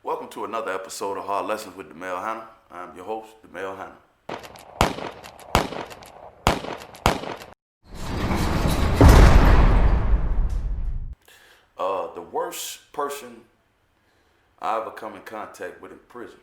Welcome to another episode of Hard Lessons with Demel Hannah. I'm your host, Demel Hannah. The worst person I ever come in contact with in prison.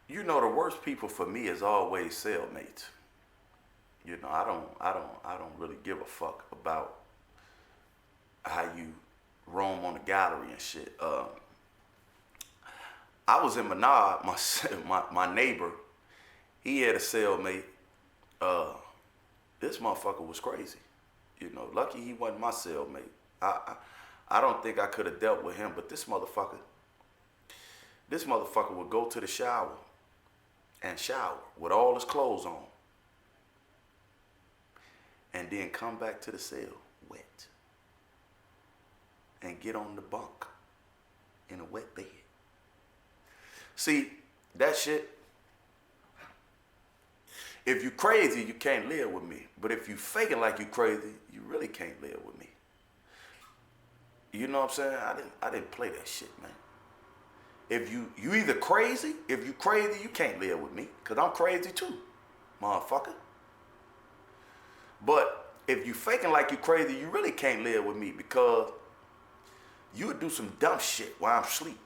You know, the worst people for me is always cellmates. You know, I don't really give a fuck about how you roam on the gallery and shit. I was in Menard, my neighbor, he had a cellmate. This motherfucker was crazy. You know, lucky he wasn't my cellmate. I don't think I could have dealt with him, but this motherfucker would go to the shower and shower with all his clothes on and then come back to the cell wet and get on the bunk in a wet bed. See, that shit, if you crazy, you can't live with me. But if you faking like you crazy, you really can't live with me. You know what I'm saying? I didn't play that shit, man. If you either crazy, if you crazy, you can't live with me, because I'm crazy too, motherfucker. But if you faking like you crazy, you really can't live with me, because you would do some dumb shit while I'm asleep.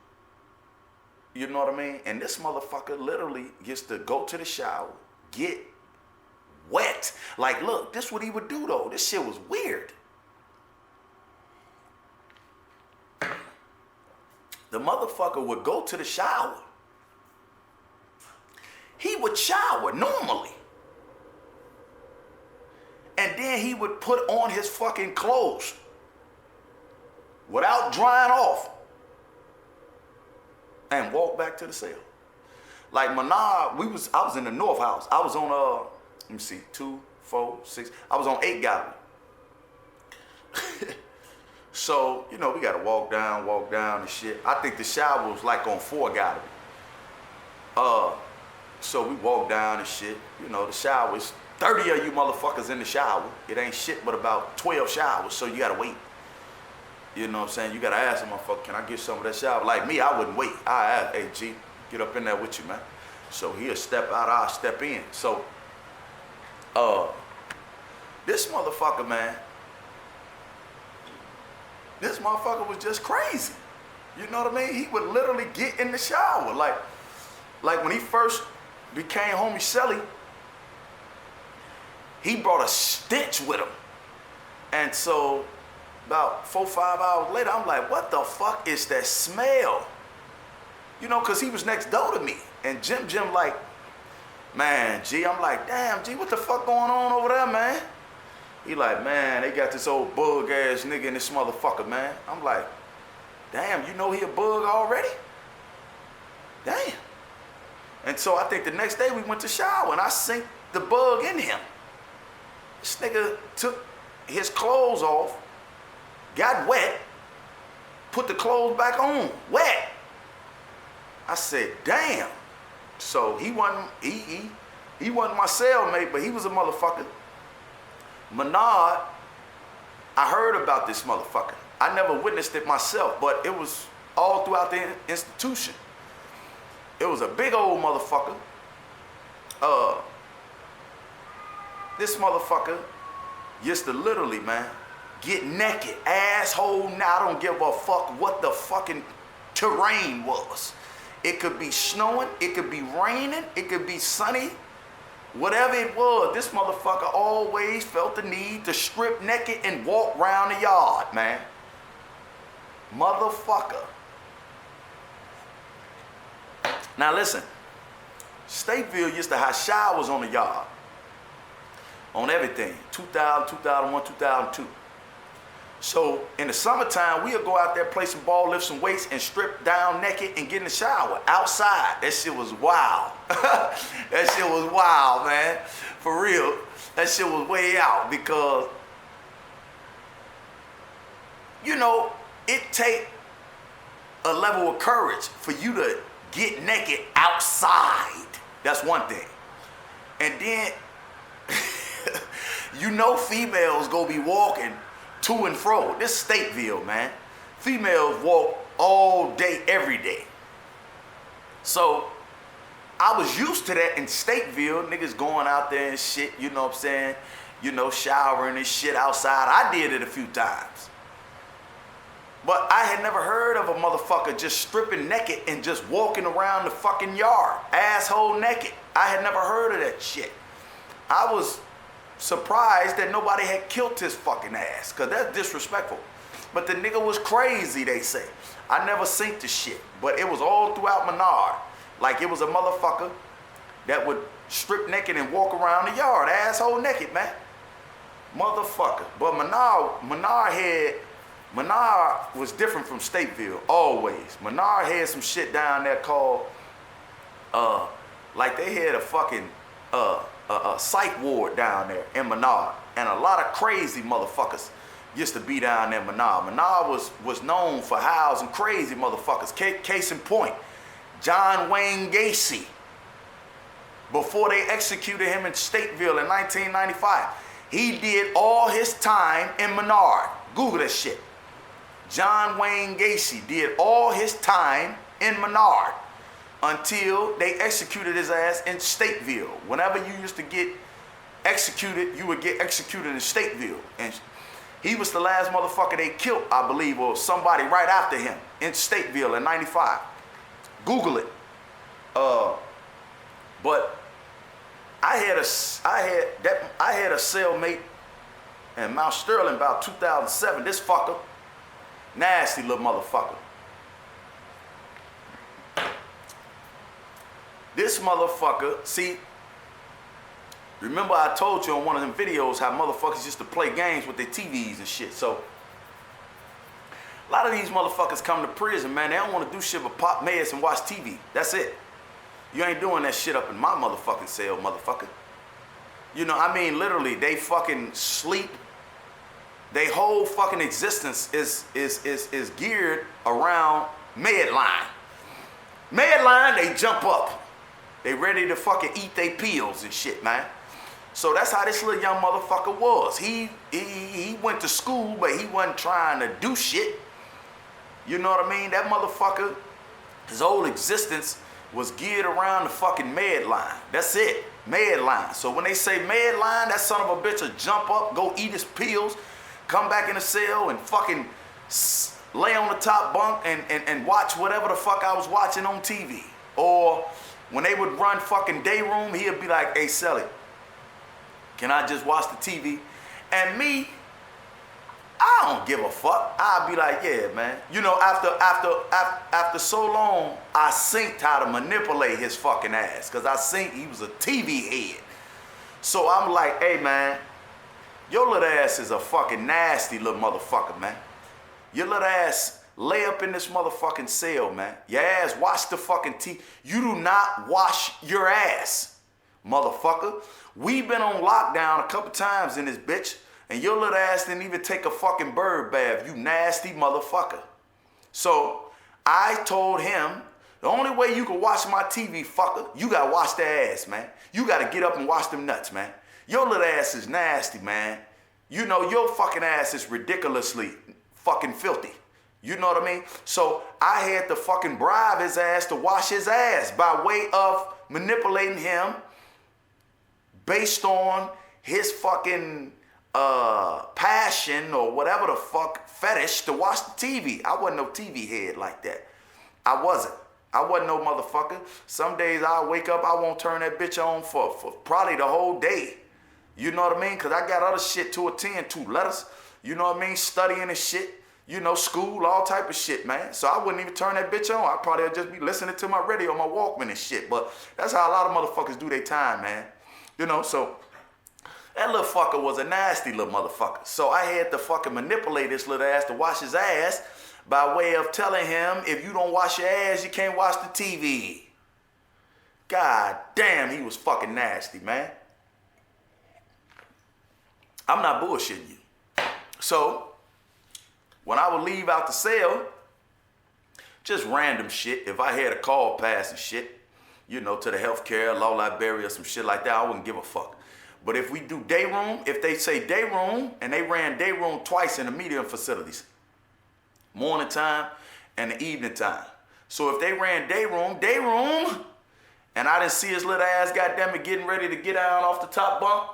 You know what I mean? And this motherfucker literally gets to go to the shower, get wet. Like, look, this what he would do though. This shit was weird. The motherfucker would go to the shower. He would shower normally. And then he would put on his fucking clothes without drying off and walk back to the cell. Like Menard, I was in the North House. I was on, let me see, 2, 4, 6. I was on 8 gallery. So, you know, we gotta walk down and shit. I think the shower was like on 4 gallery. So we walk down and shit. You know, the shower is 30 of you motherfuckers in the shower. It ain't shit but about 12 showers, so you gotta wait. You know what I'm saying? You gotta ask a motherfucker, can I get some of that shower? Like me, I wouldn't wait. I ask, hey G, get up in there with you, man. So he'll step out, I'll step in. So, this motherfucker, man, this motherfucker was just crazy. You know what I mean? He would literally get in the shower. Like when he first became Homie Shelly, he brought a stench with him. And so about 4 or 5 hours later, I'm like, what the fuck is that smell? You know, cause he was next door to me. And Jim like, man, G, I'm like, damn, G, what the fuck going on over there, man? He like, man, they got this old bug ass nigga in this motherfucker, man. I'm like, damn, you know he a bug already? Damn. And so I think the next day we went to shower and I synced the bug in him. This nigga took his clothes off, got wet, put the clothes back on, wet. I said, damn. So he wasn't my cellmate, but he was a motherfucker. Menard, I heard about this motherfucker. I never witnessed it myself, but it was all throughout the institution. It was a big old motherfucker. This motherfucker used to literally, man, get naked, asshole. Now I don't give a fuck what the fucking terrain was. It could be snowing, it could be raining, it could be sunny. Whatever it was, this motherfucker always felt the need to strip naked and walk around the yard, man. Motherfucker. Now listen, Stateville used to have showers on the yard. On everything, 2000, 2001, 2002. So in the summertime, we'll go out there, play some ball, lift some weights, and strip down naked and get in the shower outside. That shit was wild. That shit was wild, man. For real. That shit was way out because, you know, it take a level of courage for you to get naked outside. That's one thing. And then, you know females go be walking to and fro. This Stateville, man. Females walk all day, every day. So, I was used to that in Stateville. Niggas going out there and shit, you know what I'm saying? You know, showering and shit outside. I did it a few times. But I had never heard of a motherfucker just stripping naked and just walking around the fucking yard, asshole naked. I had never heard of that shit. I was surprised that nobody had killed his fucking ass, because that's disrespectful. But the nigga was crazy, they say. I never seen the shit, but it was all throughout Menard. Like it was a motherfucker that would strip naked and walk around the yard, asshole naked, man. Motherfucker. But Menard was different from Stateville, always. Menard had some shit down there called, like they had a fucking psych ward down there in Menard. And a lot of crazy motherfuckers used to be down there in Menard. Menard was known for housing crazy motherfuckers. Case in point, John Wayne Gacy. Before they executed him in Stateville in 1995, he did all his time in Menard. Google that shit. John Wayne Gacy did all his time in Menard until they executed his ass in Stateville. Whenever you used to get executed, you would get executed in Stateville. And he was the last motherfucker they killed, I believe, or somebody right after him in Stateville in 95. Google it. But I had a cellmate in Mount Sterling about 2007. This fucker, nasty little motherfucker. This motherfucker, see, remember I told you on one of them videos how motherfuckers used to play games with their TVs and shit. So a lot of these motherfuckers come to prison, man. They don't want to do shit but pop meds and watch TV. That's it. You ain't doing that shit up in my motherfucking cell, motherfucker. You know, I mean, literally, they fucking sleep. They whole fucking existence is geared around Medline. Medline, they jump up. They ready to fucking eat their pills and shit, man. So that's how this little young motherfucker was. He went to school, but he wasn't trying to do shit. You know what I mean? That motherfucker, his whole existence was geared around the fucking Medline. That's it, Medline. So when they say Medline, that son of a bitch will jump up, go eat his pills, come back in the cell and fucking lay on the top bunk and watch whatever the fuck I was watching on TV. Or when they would run fucking day room, he'd be like, hey, Sally, can I just watch the TV? And me, I don't give a fuck. I'd be like, yeah, man. You know, after so long, I synced how to manipulate his fucking ass. Because I synced he was a TV head. So I'm like, hey, man, your little ass is a fucking nasty little motherfucker, man. Your little ass lay up in this motherfucking cell, man. Your ass wash the fucking teeth. You do not wash your ass, motherfucker. We've been on lockdown a couple times in this bitch. And your little ass didn't even take a fucking bird bath, you nasty motherfucker. So I told him, the only way you can watch my TV, fucker, you gotta wash that ass, man. You gotta get up and wash them nuts, man. Your little ass is nasty, man. You know, your fucking ass is ridiculously fucking filthy. You know what I mean? So I had to fucking bribe his ass to wash his ass by way of manipulating him based on his fucking passion or whatever the fuck, fetish to watch the TV. I wasn't no TV head like that. I wasn't no motherfucker. Some days I'll wake up, I won't turn that bitch on for probably the whole day. You know what I mean? Because I got other shit to attend to. Letters, you know what I mean? Studying and shit. You know, school, all type of shit, man. So I wouldn't even turn that bitch on. I'd probably just be listening to my radio, my Walkman and shit. But that's how a lot of motherfuckers do their time, man. You know, so that little fucker was a nasty little motherfucker. So I had to fucking manipulate this little ass to wash his ass by way of telling him, if you don't wash your ass, you can't watch the TV. God damn, he was fucking nasty, man. I'm not bullshitting you. So when I would leave out the cell, just random shit, if I had a call pass and shit, to the healthcare, law library or some shit like that, I wouldn't give a fuck. But if we do day room, if they say day room, and they ran day room twice in the medium facilities, morning time and the evening time. So if they ran day room, and I didn't see his little ass, goddamn it, getting ready to get down off the top bunk,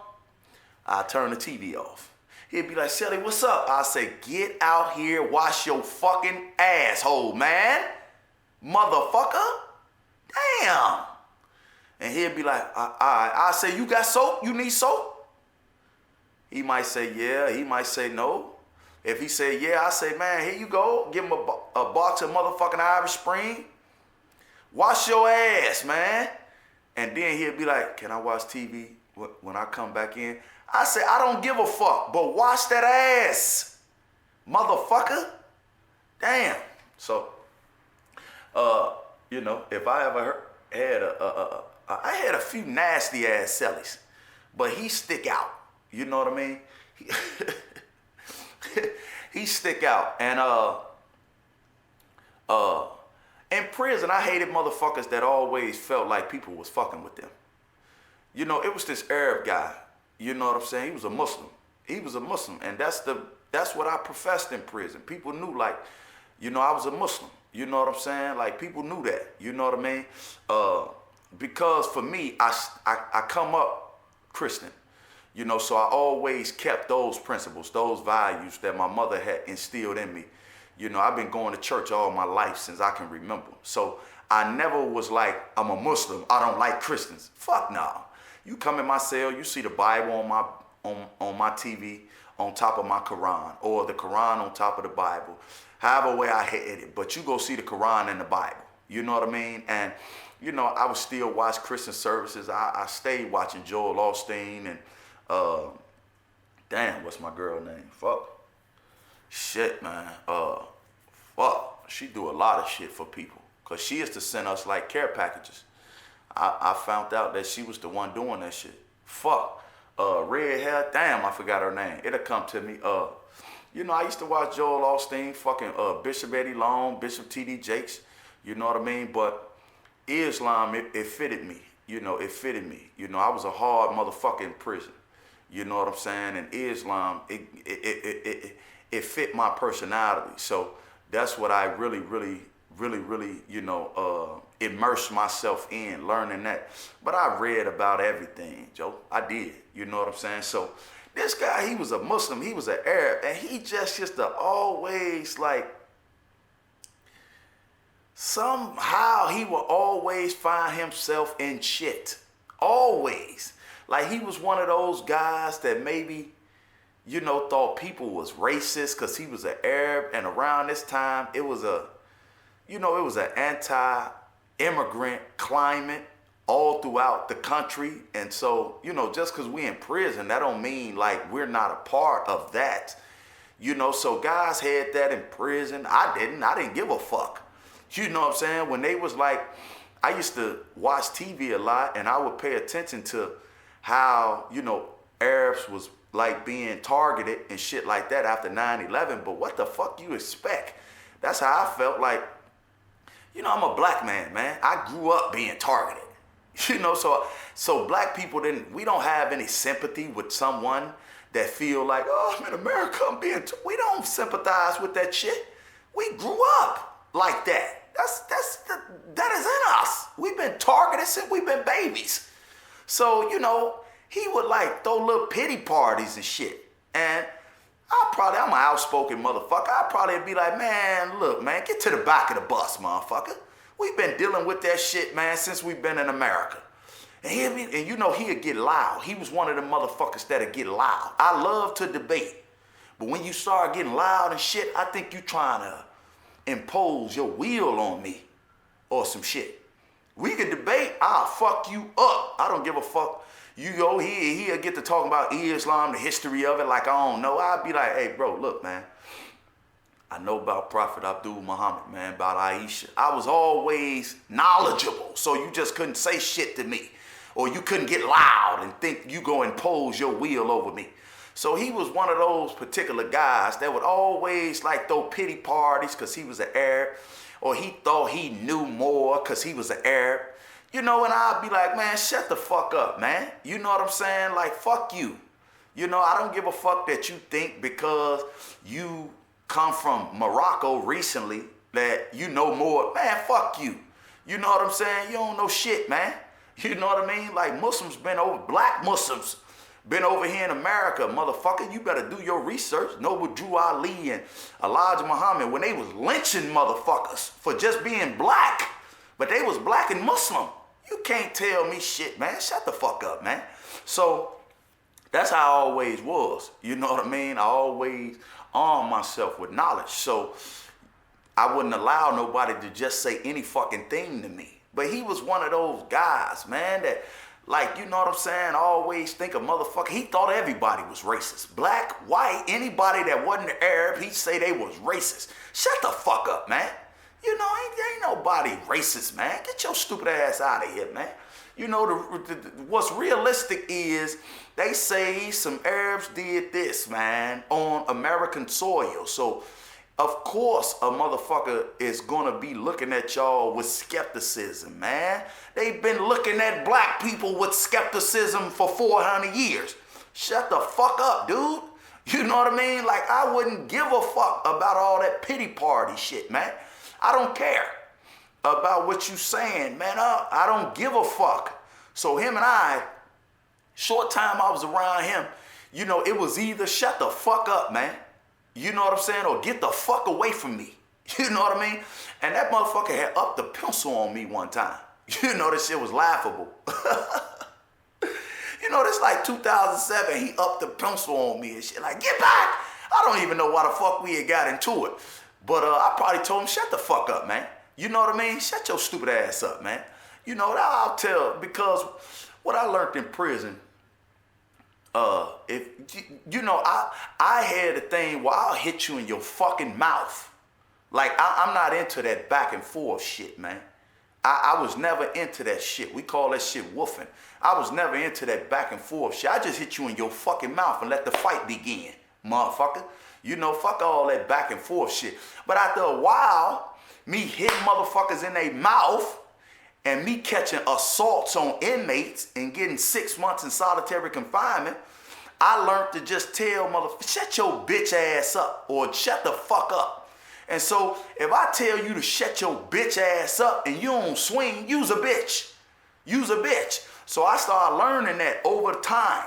I turn the TV off. He'd be like, Shelly, what's up? I say, get out here, wash your fucking asshole, man. Motherfucker. Damn. And he'd be like, all right. I say, you got soap? You need soap? He might say, yeah. He might say, no. If he say, yeah, I say, man, here you go. Give him a box of motherfucking Irish Spring. Wash your ass, man. And then he'd be like, can I watch TV when I come back in? I say, I don't give a fuck, but wash that ass, motherfucker. Damn. So, if I ever had I had a few nasty ass cellies, but he stick out. You know what I mean? He stick out. And in prison, I hated motherfuckers that always felt like people was fucking with them. It was this Arab guy. You know what I'm saying? He was a Muslim. And that's what I professed in prison. People knew, like, I was a Muslim. You know what I'm saying? Like, people knew that. You know what I mean? Because for me, I come up Christian. So I always kept those principles, those values that my mother had instilled in me. I've been going to church all my life since I can remember. So I never was like, I'm a Muslim, I don't like Christians. Fuck no. You come in my cell, you see the Bible on my TV on top of my Quran, or the Quran on top of the Bible. However way I hit it, but you go see the Quran and the Bible. You know what I mean? And I would still watch Christian services. I stayed watching Joel Osteen and damn, what's my girl name? Fuck. Shit, man. Fuck. She do a lot of shit for people. Cause she used to send us like care packages. I found out that she was the one doing that shit. Fuck. Red hair. Damn, I forgot her name. It'll come to me. I used to watch Joel Osteen, fucking Bishop Eddie Long, Bishop T.D. Jakes. You know what I mean? But Islam, it fitted me. It fitted me. I was a hard motherfucker in prison. You know what I'm saying? And Islam, it fit my personality. So that's what I really immersed myself in, learning that. But I read about everything, Joe. I did. You know what I'm saying? So this guy, he was a Muslim, he was an Arab, and he just used to always, like, somehow he will always find himself in shit. Always. Like, he was one of those guys that maybe, thought people was racist because he was an Arab. And around this time, it was an anti-immigrant climate all throughout the country. And so, just because we in prison, that don't mean like we're not a part of that. So guys had that in prison. I didn't give a fuck. You know what I'm saying? When they was like, I used to watch TV a lot, and I would pay attention to how, Arabs was like being targeted and shit like that after 9/11. But what the fuck you expect? That's how I felt. Like, I'm a black man, man. I grew up being targeted. So black people we don't have any sympathy with someone that feel like, oh, I'm in America, we don't sympathize with that shit. We grew up like that. That is in us. We've been targeted since we've been babies. So, he would like throw little pity parties and shit. And I'm an outspoken motherfucker. I'd probably be like, man, look, man, get to the back of the bus, motherfucker. We've been dealing with that shit, man, since we've been in America. And he'd get loud. He was one of them motherfuckers that'd get loud. I love to debate. But when you start getting loud and shit, I think you trying to impose your will on me or some shit. We could debate, I'll fuck you up. I don't give a fuck. He'll get to talking about Islam, the history of it, like I don't know. I'd be like, hey, bro, look, man. I know about Prophet Abdul Muhammad, man, about Aisha. I was always knowledgeable, so you just couldn't say shit to me. Or you couldn't get loud and think you go impose your will over me. So he was one of those particular guys that would always like throw pity parties because he was an Arab, or he thought he knew more because he was an Arab. You know, and I'll be like, man, shut the fuck up, man. You know what I'm saying? Like, fuck you. You know, I don't give a fuck that you think because you come from Morocco recently that you know more. Man, fuck you. You know what I'm saying? You don't know shit, man. You know what I mean? Like black Muslims been over here in America, motherfucker. You better do your research. Know what Drew Ali and Elijah Muhammad, when they was lynching motherfuckers for just being black, but they was black and Muslim. You can't tell me shit, man. Shut the fuck up, man. So that's how I always was. You know what I mean? I always armed myself with knowledge. So I wouldn't allow nobody to just say any fucking thing to me. But he was one of those guys, man, that, like, you know what I'm saying, always think a motherfucker. He thought everybody was racist. Black, white, anybody that wasn't Arab, he'd say they was racist. Shut the fuck up, man. You know, ain't nobody racist, man. Get your stupid ass out of here, man. You know, what's realistic is they say some Arabs did this, man, on American soil. So, of course, a motherfucker is going to be looking at y'all with skepticism, man. They've been looking at black people with skepticism for 400 years. Shut the fuck up, dude. You know what I mean? Like, I wouldn't give a fuck about all that pity party shit, man. I don't care about what you saying, man. I don't give a fuck. So him and I, short time I was around him, you know, it was either shut the fuck up, man. You know what I'm saying? Or get the fuck away from me. You know what I mean? And that motherfucker had upped the pencil on me one time. You know, this shit was laughable. You know, this like 2007, he upped the pencil on me and shit. Like, get back! I don't even know why the fuck we had got into it. But I probably told him, shut the fuck up, man. You know what I mean? Shut your stupid ass up, man. You know, I'll tell, because what I learned in prison, if you know, I had a thing where I'll hit you in your fucking mouth. Like, I'm not into that back and forth shit, man. I was never into that shit. We call that shit woofing. I was never into that back and forth shit. I just hit you in your fucking mouth and let the fight begin, motherfucker. You know, fuck all that back and forth shit. But after a while, me hitting motherfuckers in their mouth and me catching assaults on inmates and getting 6 months in solitary confinement, I learned to just tell motherfuckers, shut your bitch ass up or shut the fuck up. And so if I tell you to shut your bitch ass up and you don't swing, use a bitch. Use a bitch. So I started learning that over time,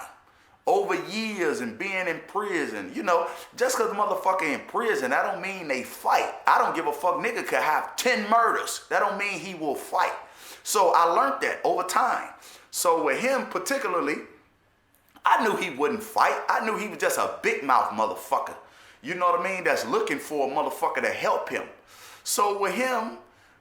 over years and being in prison. You know, just because the motherfucker in prison, that don't mean they fight. I don't give a fuck. Nigga could have 10 murders. That don't mean he will fight. So I learned that over time. So with him particularly, I knew he wouldn't fight. I knew he was just a big mouth motherfucker. You know what I mean? That's looking for a motherfucker to help him. So with him,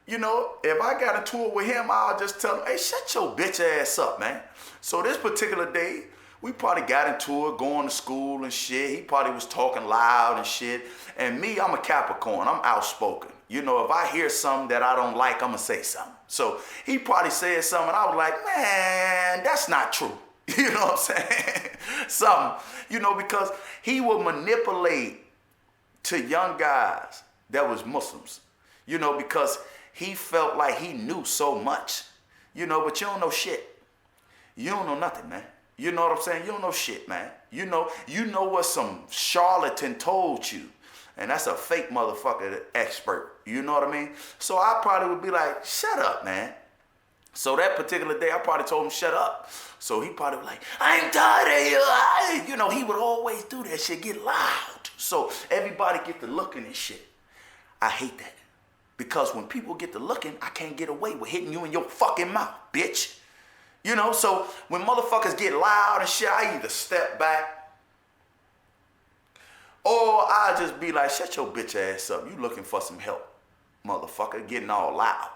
you know, if I got into it with him, I'll just tell him, hey, shut your bitch ass up, man. So this particular day, we probably got into it, going to school and shit. He probably was talking loud and shit. And me, I'm a Capricorn. I'm outspoken. You know, if I hear something that I don't like, I'm going to say something. So he probably said something, and I was like, man, that's not true. You know what I'm saying? Something, you know, because he would manipulate to young guys that was Muslims, you know, because he felt like he knew so much, you know, but you don't know shit. You don't know nothing, man. You know what I'm saying? You don't know shit, man. You know what some charlatan told you, and that's a fake motherfucker expert. You know what I mean? So I probably would be like, shut up, man. So that particular day, I probably told him, shut up. So he probably was like, I'm tired of you. You know, he would always do that shit, get loud. So everybody get to looking and shit. I hate that. Because when people get to looking, I can't get away with hitting you in your fucking mouth, bitch. You know, so when motherfuckers get loud and shit, I either step back or I just be like, shut your bitch ass up. You looking for some help, motherfucker, getting all loud.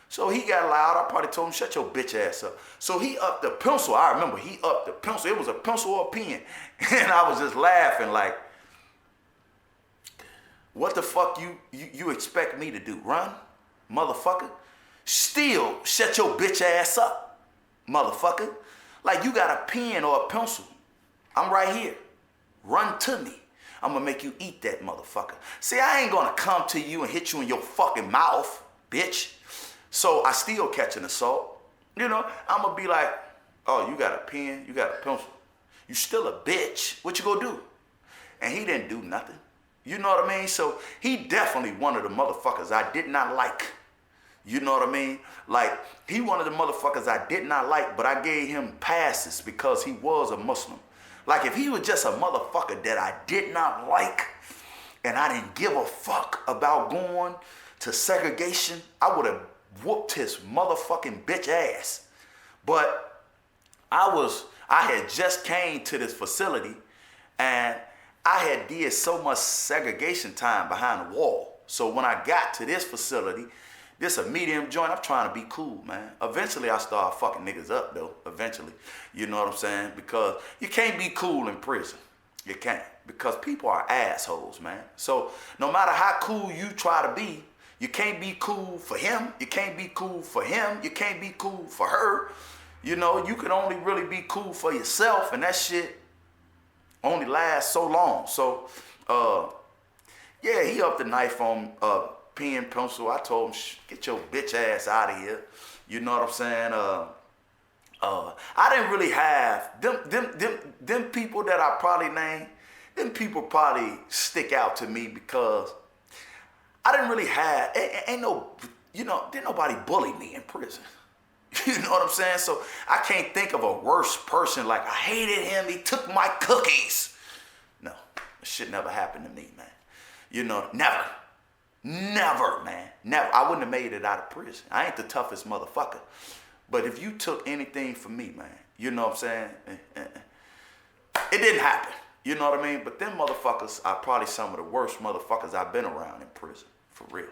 So he got loud. I probably told him, shut your bitch ass up. So he upped the pencil. I remember he upped the pencil. It was a pencil or a pen. And I was just laughing like, what the fuck you expect me to do? Run, motherfucker? Still, shut your bitch ass up, motherfucker. Like you got a pen or a pencil. I'm right here. Run to me. I'm gonna make you eat that motherfucker. See, I ain't gonna come to you and hit you in your fucking mouth, bitch. So I still catch an assault. You know, I'm gonna be like, oh, you got a pen, you got a pencil. You still a bitch. What you gonna do? And he didn't do nothing. You know what I mean? So he definitely one of the motherfuckers I did not like. You know what I mean? Like, he one of the motherfuckers I did not like, but I gave him passes because he was a Muslim. Like, if he was just a motherfucker that I did not like, and I didn't give a fuck about going to segregation, I would have whooped his motherfucking bitch ass. But I had just came to this facility, and I had did so much segregation time behind the wall. So when I got to this facility, this a medium joint, I'm trying to be cool, man. Eventually, I start fucking niggas up, though. Eventually. You know what I'm saying? Because you can't be cool in prison. You can't. Because people are assholes, man. So no matter how cool you try to be, you can't be cool for him. You can't be cool for him. You can't be cool for her. You know, you can only really be cool for yourself, and that shit only lasts so long. So, yeah, he upped the knife on pen, pencil. I told him, get your bitch ass out of here. You know what I'm saying? I didn't really have them people that I probably named. Them people probably stick out to me because I didn't really have. Ain't no, you know, didn't nobody bully me in prison. You know what I'm saying? So I can't think of a worse person. Like, I hated him. He took my cookies. No, that shit never happened to me, man. You know, never. Never, man. Never. I wouldn't have made it out of prison. I ain't the toughest motherfucker. But if you took anything from me, man, you know what I'm saying? It didn't happen. You know what I mean? But them motherfuckers are probably some of the worst motherfuckers I've been around in prison. For real.